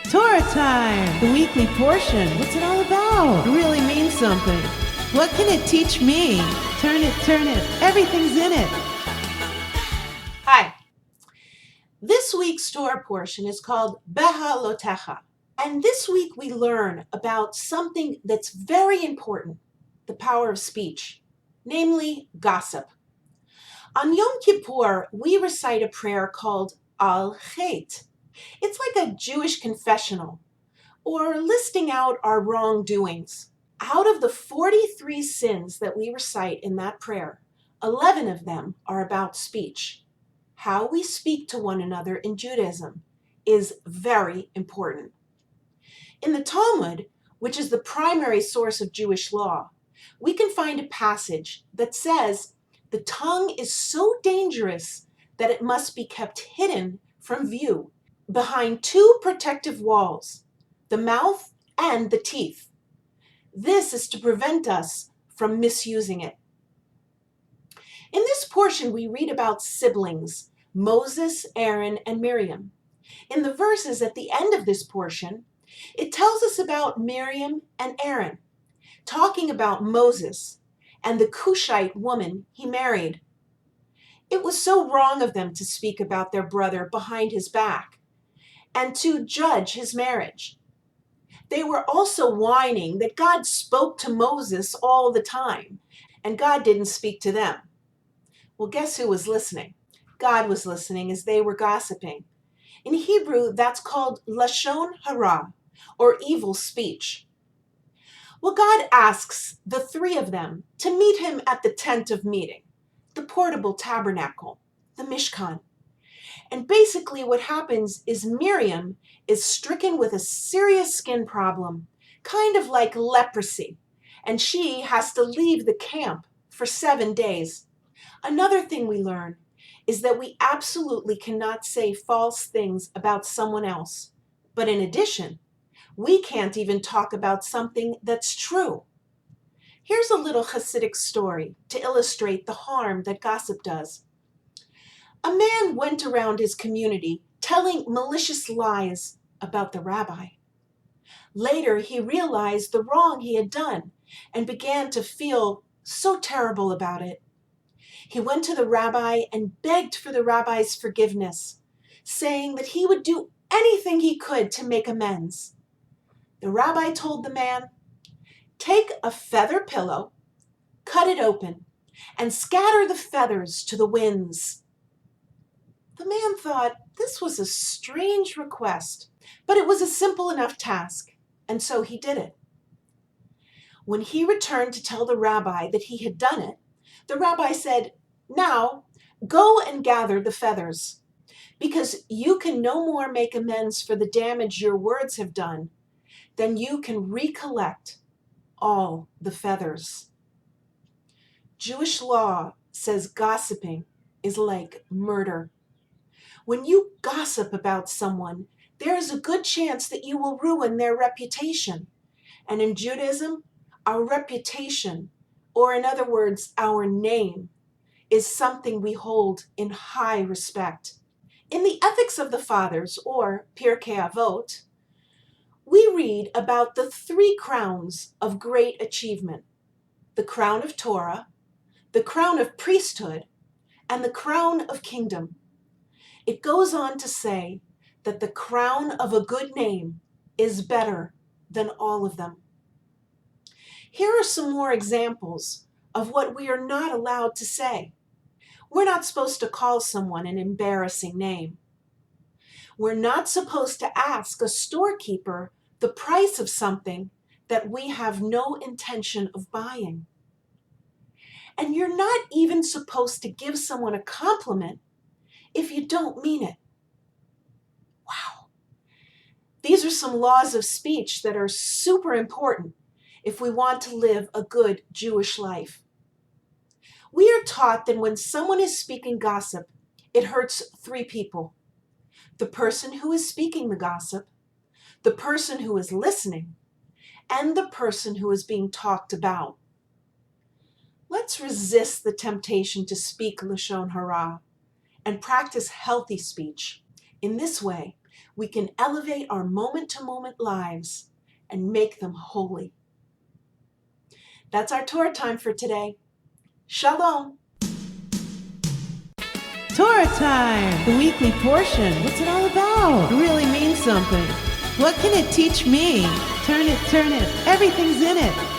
Torah time! The weekly portion. What's it all about? It really means something. What can it teach me? Turn it. Everything's in it. Hi. This week's Torah portion is called Behaalotekha. And this week we learn about something that's very important, the power of speech, namely gossip. On Yom Kippur, we recite a prayer called Al Chet. It's like a Jewish confessional, or listing out our wrongdoings. Out of the 43 sins that we recite in that prayer, 11 of them are about speech. How we speak to one another in Judaism is very important. In the Talmud, which is the primary source of Jewish law, we can find a passage that says the tongue is so dangerous that it must be kept hidden from view behind two protective walls, the mouth and the teeth. This is to prevent us from misusing it. In this portion, we read about siblings, Moses, Aaron, and Miriam. In the verses at the end of this portion, it tells us about Miriam and Aaron, talking about Moses and the Cushite woman he married. It was so wrong of them to speak about their brother behind his back and to judge his marriage. They were also whining that God spoke to Moses all the time, and God didn't speak to them. Well, guess who was listening? God was listening as they were gossiping. In Hebrew, that's called lashon hara, or evil speech. Well, God asks the three of them to meet him at the tent of meeting, the portable tabernacle, the Mishkan. And basically what happens is Miriam is stricken with a serious skin problem, kind of like leprosy, and she has to leave the camp for 7 days. Another thing we learn is that we absolutely cannot say false things about someone else. But in addition, we can't even talk about something that's true. Here's a little Hasidic story to illustrate the harm that gossip does. A man went around his community telling malicious lies about the rabbi. Later, he realized the wrong he had done and began to feel so terrible about it. He went to the rabbi and begged for the rabbi's forgiveness, saying that he would do anything he could to make amends. The rabbi told the man, "Take a feather pillow, cut it open, and scatter the feathers to the winds." The man thought this was a strange request, but it was a simple enough task, and so he did it. When he returned to tell the rabbi that he had done it, the rabbi said, "Now, go and gather the feathers, because you can no more make amends for the damage your words have done than you can recollect all the feathers." Jewish law says gossiping is like murder. When you gossip about someone, there is a good chance that you will ruin their reputation. And in Judaism, our reputation, or in other words, our name, is something we hold in high respect. In the Ethics of the Fathers, or Pirkei Avot, we read about the 3 crowns of great achievement: the crown of Torah, the crown of priesthood, and the crown of kingdom. It goes on to say that the crown of a good name is better than all of them. Here are some more examples of what we are not allowed to say. We're not supposed to call someone an embarrassing name. We're not supposed to ask a storekeeper the price of something that we have no intention of buying. And you're not even supposed to give someone a compliment if you don't mean it. Wow. These are some laws of speech that are super important if we want to live a good Jewish life. We are taught that when someone is speaking gossip, it hurts 3 people: the person who is speaking the gossip, the person who is listening, and the person who is being talked about. Let's resist the temptation to speak lashon hara and practice healthy speech. In this way, we can elevate our moment-to-moment lives and make them holy. That's our Torah time for today. Shalom. Torah time! The weekly portion. What's it all about? It really means something. What can it teach me? Turn it, everything's in it.